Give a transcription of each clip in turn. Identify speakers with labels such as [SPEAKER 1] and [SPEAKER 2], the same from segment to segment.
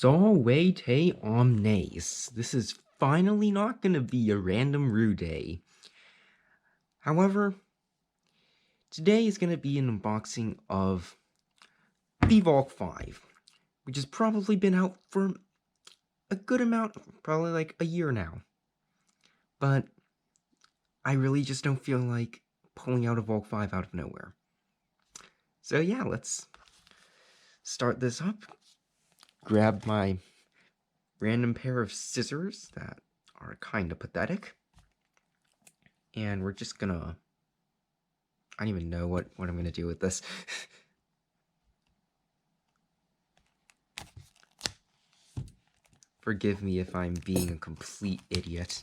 [SPEAKER 1] Solvete omnes. This is finally not gonna be a random Rue day. However, today is gonna be an unboxing of the Valk 5, which has probably been out for a good amount, probably like a year now. But I really just don't feel like pulling out a Valk 5 out of nowhere. So yeah, let's start this up. Grab my random pair of scissors that are kind of pathetic. And we're just gonna... I don't even know what I'm gonna do with this. Forgive me if I'm being a complete idiot.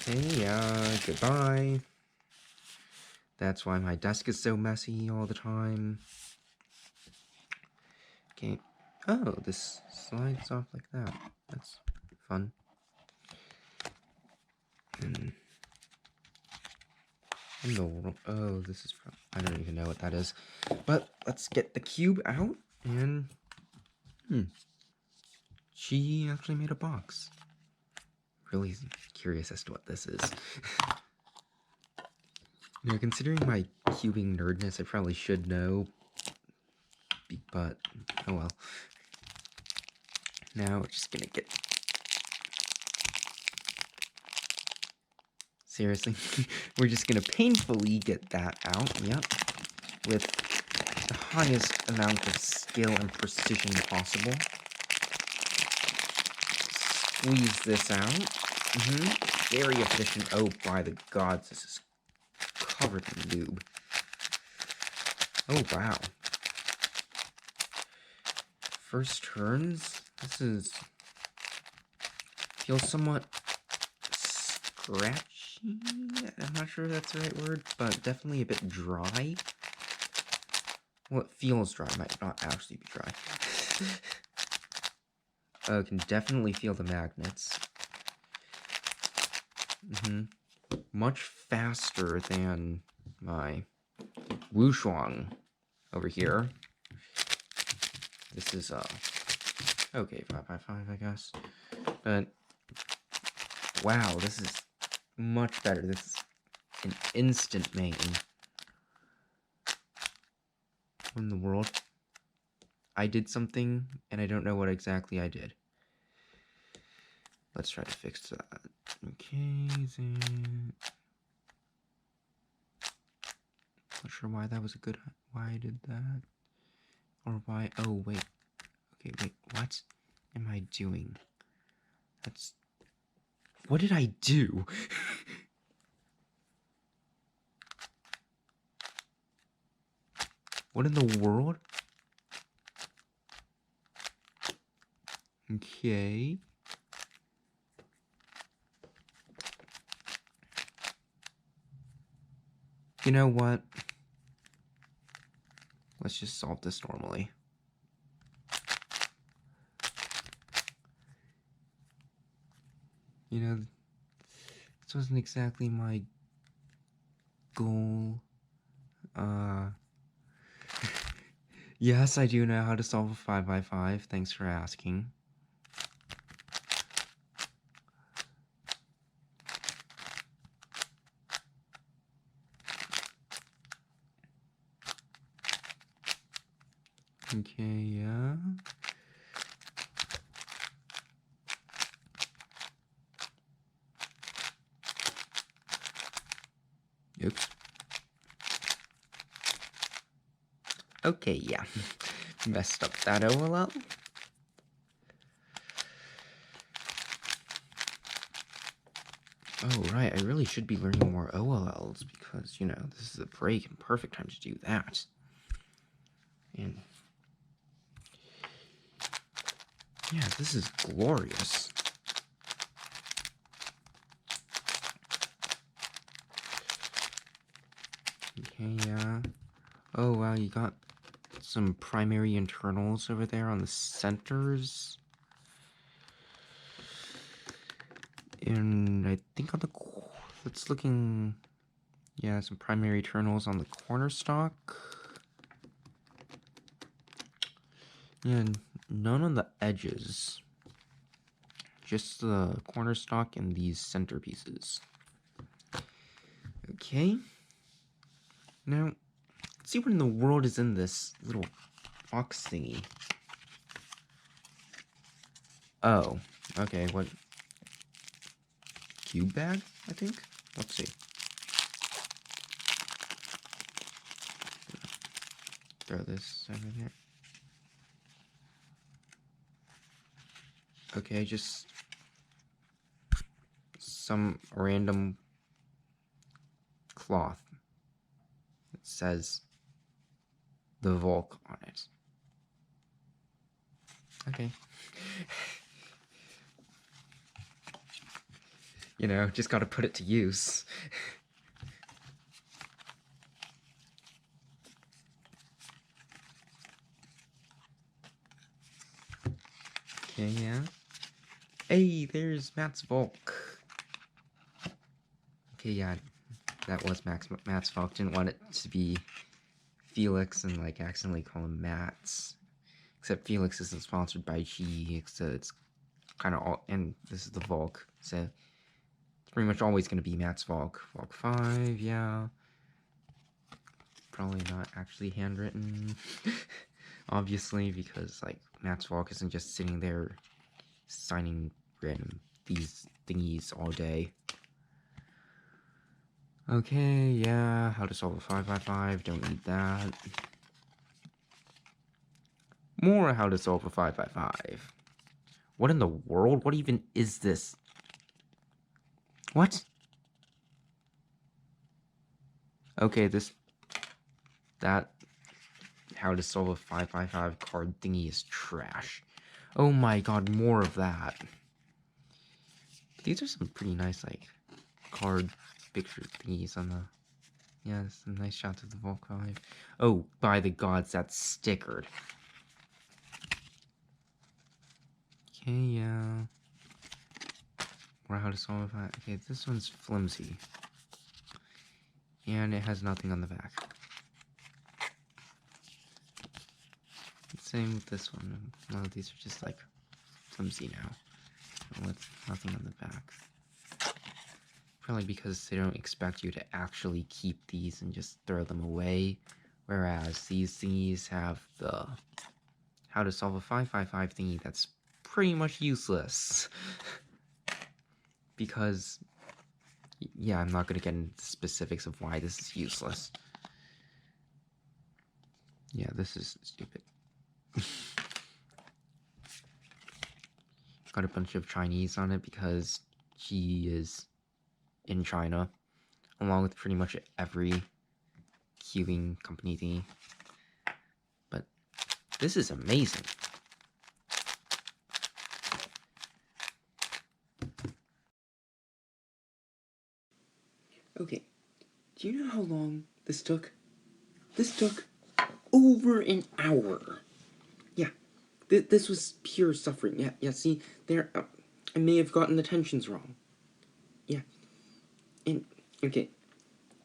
[SPEAKER 1] Okay, goodbye. That's why my desk is so messy all the time. Okay. Oh, this slides off like that. That's fun. Oh, this is from... I don't even know what that is. But let's get the cube out and... She actually made a box. Really curious as to what this is. You know, considering my cubing nerdness, I probably should know. But, oh well. Now we're just gonna get... Seriously? We're just gonna painfully get that out, yep. With the highest amount of skill and precision possible. Squeeze this out. Very efficient. Oh, by the gods, this is covered in lube. Oh, wow. First turns. This is... feels somewhat scratchy. I'm not sure if that's the right word, but definitely a bit dry. Well, it feels dry. Might not actually be dry. Can definitely feel the magnets. Much faster than my Wushuang over here. This is, okay, 555, I guess. But, wow, this is much better. This is an instant main. What in the world? I did something, and I don't know what exactly I did. Let's try to fix that. Okay, then... Not sure why that was a good... why I did that. Or why... oh, wait. Okay, wait, what am I doing? That's... what did I do? What in the world? Okay. You know what? Let's just solve this normally. You know, this wasn't exactly my goal. Yes, I do know how to solve a 5x5. Thanks for asking. Okay, yeah. Oops. Okay, yeah. Messed up that OLL. Oh, right, I really should be learning more OLLs because, you know, this is a break and perfect time to do that. And... yeah, this is glorious. Okay, yeah. Oh, wow, you got some primary internals over there on the centers. And I think on the... it's looking... yeah, some primary internals on the corner stock. And none on the edges. Just the corner stock and these centerpieces. Okay. Now, let's see what in the world is in this little box thingy. Oh, okay, what? Cube bag, I think? Let's see. Throw this over here. Okay, just some random cloth that says the Valk on it. Okay. You know, just gotta put it to use. Okay, yeah. Hey, there's Matt's Valk. Okay, yeah, that was Matt's Valk. Didn't want it to be Felix and, like, accidentally call him Matt's. Except Felix isn't sponsored by G, so it's kind of all, and this is the Valk, so it's pretty much always going to be Matt's Valk. Valk 5, yeah. Probably not actually handwritten, obviously, because, like, Matt's Valk isn't just sitting there signing random these thingies all day. Okay, yeah, how to solve a 5x5, don't need that. More how to solve a 5x5. What in the world? What even is this? What? Okay, that how to solve a 5x5 card thingy is trash. Oh my god, more of that. These are some pretty nice, like, card picture thingies on the... Yeah, some nice shots of the Valk 5. Oh, by the gods, that's stickered. Okay, yeah. Or how to solve a 5... Okay, this one's flimsy. And it has nothing on the back. Same with this one. Well, these are just, like, flimsy now. With nothing on the back. Probably because they don't expect you to actually keep these and just throw them away. Whereas these thingies have the how to solve a 5x5 thingy that's pretty much useless. Because, yeah, I'm not going to get into specifics of why this is useless. Yeah, this is stupid. Got a bunch of Chinese on it because she is in China, along with pretty much every queuing company thingy. But this is amazing. Okay, do you know how long this took? This took over an hour. Yeah, this was pure suffering. Yeah, see, there, I may have gotten the tensions wrong. Yeah, and, okay,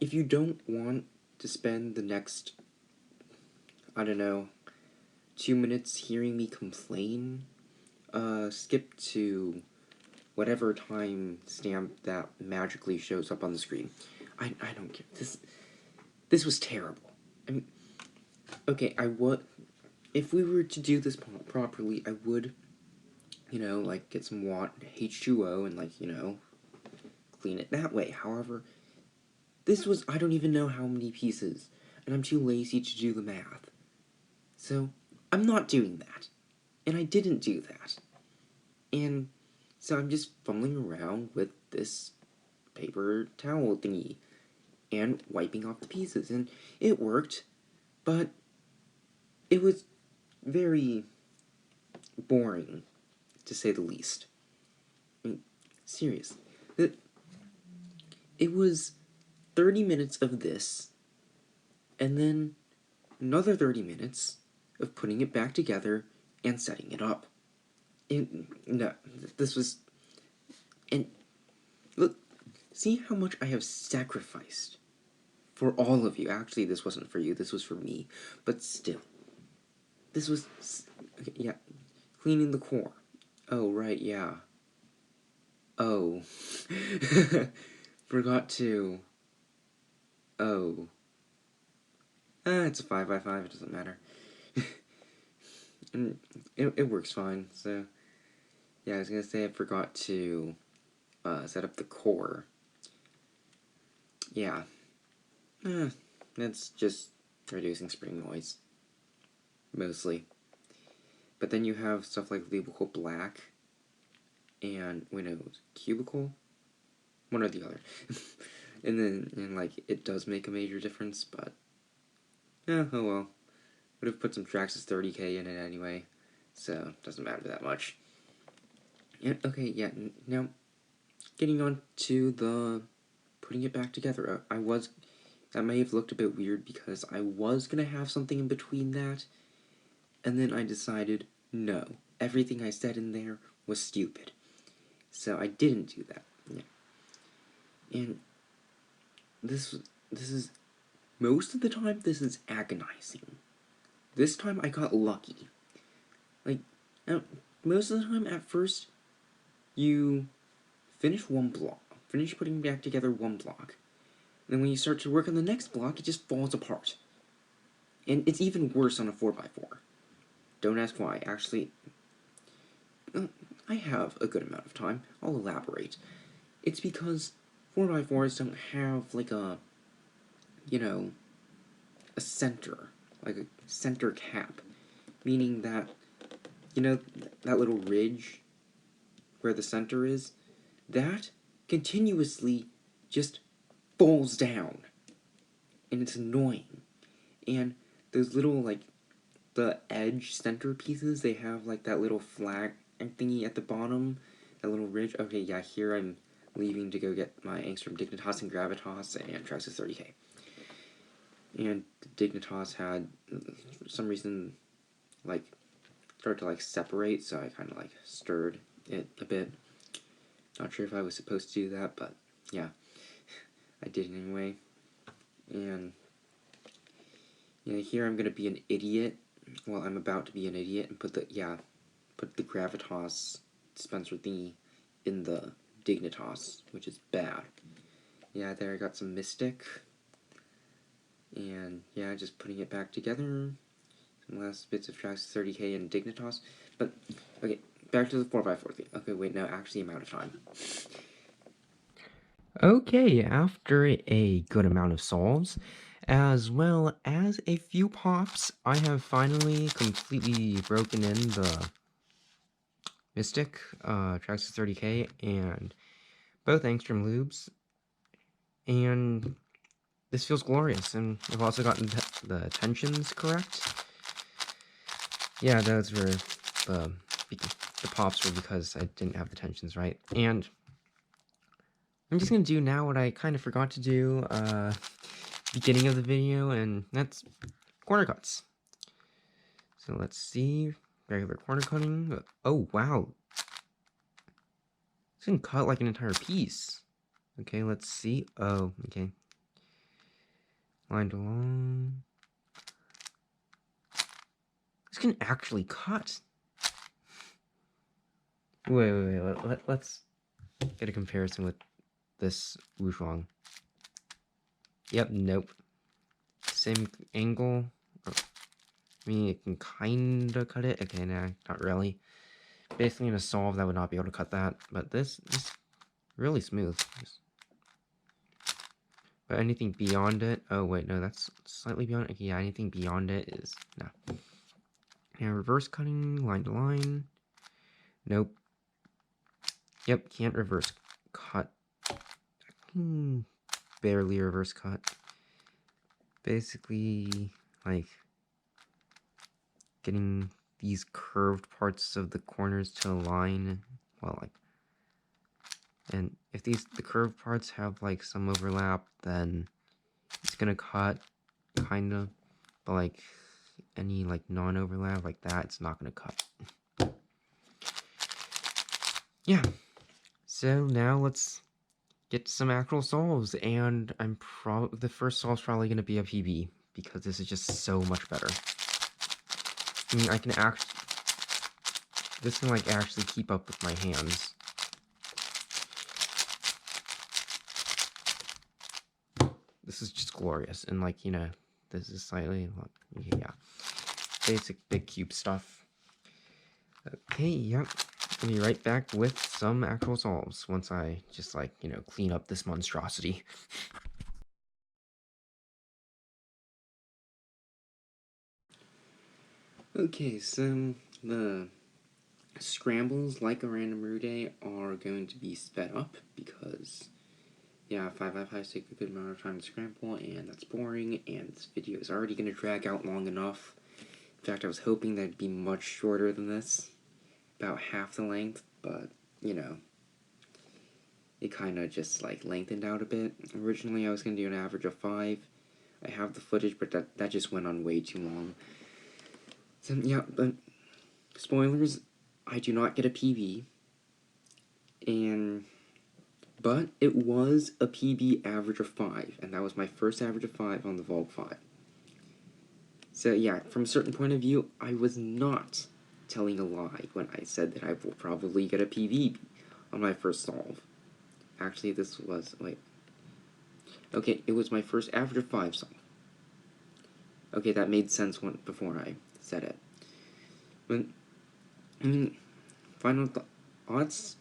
[SPEAKER 1] if you don't want to spend the next, I don't know, 2 minutes hearing me complain, skip to whatever time stamp that magically shows up on the screen. I don't care. This was terrible. I mean, okay, I would, if we were to do this properly, I would, you know, like, get some H2O and, like, you know, clean it that way. However, this was, I don't even know how many pieces, and I'm too lazy to do the math. So, I'm not doing that. And I didn't do that. And so I'm just fumbling around with this paper towel thingy and wiping off the pieces. And it worked, but it was very boring, to say the least. I mean, seriously. It was 30 minutes of this, and then another 30 minutes of putting it back together and setting it up. No, this was... And look, see how much I have sacrificed for all of you. Actually, this wasn't for you, this was for me. But still, this was...
[SPEAKER 2] Okay, yeah. Cleaning the core. Oh, right, yeah. Oh. Forgot to. Oh. It's a 5 by 5, it doesn't matter. And it works fine, so. Yeah, I was gonna say I forgot to set up the core. Yeah. That's just reducing spring noise. Mostly. But then you have stuff like cubicle black and, cubicle? One or the other. and like, it does make a major difference, but yeah, oh well. Would have put some tracks as 30k in it anyway, so it doesn't matter that much. And, okay, yeah, now, getting on to the putting it back together. That may have looked a bit weird because I was gonna have something in between that, and then I decided, no, everything I said in there was stupid. So I didn't do that. Yeah. And this is, most of the time, this is agonizing. This time I got lucky. Like, most of the time, at first, you finish putting back together one block. And then when you start to work on the next block, it just falls apart. And it's even worse on a 4x4. Don't ask why. Actually, I have a good amount of time. I'll elaborate. It's because 4x4s don't have, like, a center. Like a center cap. Meaning that, that little ridge where the center is, that continuously just falls down. And it's annoying. And those little, like, the edge center pieces, they have, like, that little flag thingy at the bottom, that little ridge. Okay, yeah, here I'm leaving to go get my Angstrom Dignitas and Gravitas and Traxxas 30k. And Dignitas had, for some reason, like, started to, like, separate, so I kind of, like, stirred it a bit. Not sure if I was supposed to do that, but yeah, I did anyway. And here I'm gonna be an idiot. Well, I'm about to be an idiot and put the Gravitas dispenser thingy in the Dignitas, which is bad. Yeah, there I got some Mystic. And yeah, just putting it back together. Some last bits of tracks, 30k and Dignitas. But, okay, back to the 4x4 thing. Okay, wait, no, actually I'm out of time.
[SPEAKER 1] Okay, after a good amount of solves, as well as a few pops, I have finally completely broken in the Mystic, Traxxas 30k, and both Angstrom lubes, and this feels glorious, and I've also gotten the tensions correct. Yeah, those were the pops were because I didn't have the tensions right, and I'm just gonna do now what I kind of forgot to do, beginning of the video, and that's corner cuts. So let's see, regular corner cutting. Oh wow, it's gonna cut like an entire piece. Okay, let's see. Oh, okay. Line to line. This can actually cut. Wait. Let's get a comparison with this Wushuang. Yep, nope. Same angle. Oh, I mean, it can kinda cut it. Okay, nah, not really. Basically, in a solve, that would not be able to cut that. But this is really smooth. But anything beyond it... Oh, wait, no, that's slightly beyond... Okay, yeah, anything beyond it is... No. And reverse cutting, line to line. Nope. Yep, can't reverse cut. Barely reverse cut. Basically, like, getting these curved parts of the corners to align. Well, like... And if the curved parts have, like, some overlap, then it's gonna cut, kinda. But, like, any, like, non-overlap like that, it's not gonna cut. Yeah. So now let's get to some actual solves, and the first solve's probably gonna be a PB, because this is just so much better. I mean, I can this can like actually keep up with my hands. This is just glorious, and like, you know, this is slightly, yeah, basic big cube stuff. Okay, yep. I'll be right back with some actual solves once I just like, you know, clean up this monstrosity.
[SPEAKER 2] Okay, so the scrambles, like a random Rue Day, are going to be sped up because, yeah, 5x5 take a good amount of time to scramble, and that's boring, and this video is already going to drag out long enough. In fact, I was hoping that it'd be much shorter than this, about half the length, but, you know, it kind of just, like, lengthened out a bit. Originally, I was going to do an average of 5. I have the footage, but that just went on way too long. So, yeah, but spoilers, I do not get a PB, but it was a PB average of 5, and that was my first average of 5 on the Valk 5. So yeah, from a certain point of view, I was not telling a lie when I said that I will probably get a PB on my first solve. Actually, this was, wait. Okay, it was my first average of 5 solve. Okay, that made sense before I said it. But, I mean, final thoughts,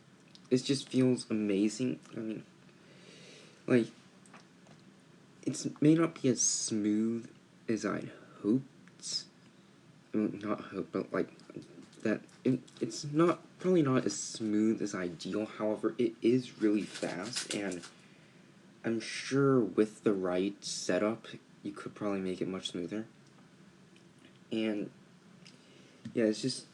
[SPEAKER 2] it just feels amazing. I mean, like, it may not be as smooth as I'd hoped. I mean, not hope, but like that. It's not probably not as smooth as ideal. However, it is really fast, and I'm sure with the right setup, you could probably make it much smoother. And yeah, it's just.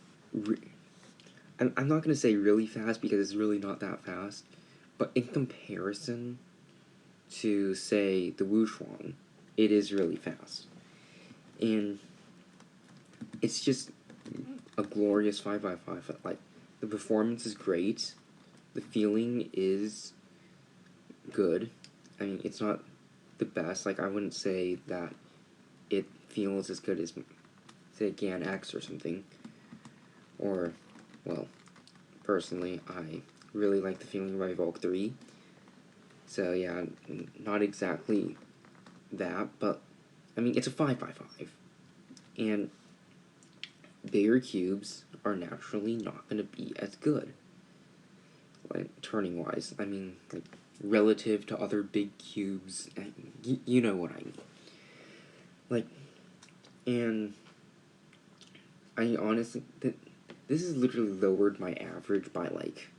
[SPEAKER 2] I'm not gonna say really fast because it's really not that fast, but in comparison to say the Wushuang, it is really fast, and it's just a glorious 5x5. Like, the performance is great, the feeling is good. I mean, it's not the best. Like, I wouldn't say that it feels as good as, say, GAN X or something. Or, well, personally, I really like the feeling by Valk 3. So, yeah, not exactly that, but, I mean, it's a 5x5. And bigger cubes are naturally not going to be as good. Like, turning wise, I mean, like, relative to other big cubes, you know what I mean. Like, and I honestly, this has literally lowered my average by like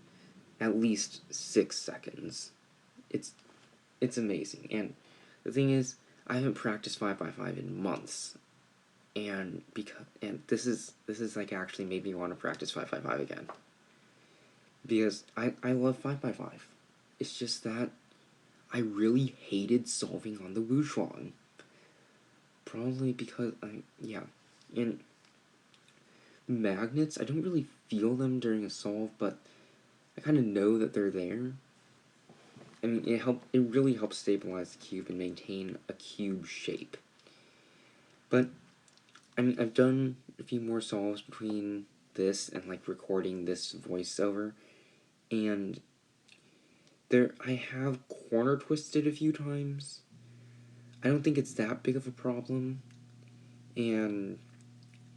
[SPEAKER 2] at least 6 seconds. It's amazing, and the thing is, I haven't practiced 5x5 in months, and this is like actually made me want to practice 5x5 again, because I love 5x5. It's just that I really hated solving on the Wushuang. Probably because yeah, and magnets, I don't really feel them during a solve, but I kind of know that they're there. I mean, it really helps stabilize the cube and maintain a cube shape. But I mean, I've done a few more solves between this and like recording this voiceover, and I have corner twisted a few times. I don't think it's that big of a problem, and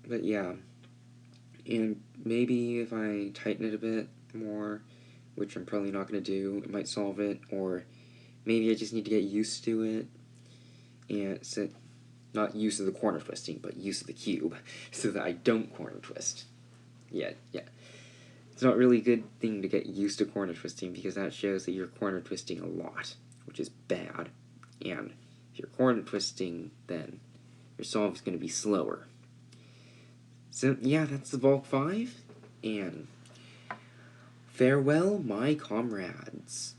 [SPEAKER 2] but yeah, and maybe if I tighten it a bit more, which I'm probably not going to do, it might solve it, or maybe I just need to get used to it, and so, not use of the corner twisting, but use of the cube, so that I don't corner twist. Yeah. It's not really a good thing to get used to corner twisting, because that shows that you're corner twisting a lot, which is bad, and if you're corner twisting, then your solve is going to be slower. So yeah, that's the Valk 5, and farewell, my comrades.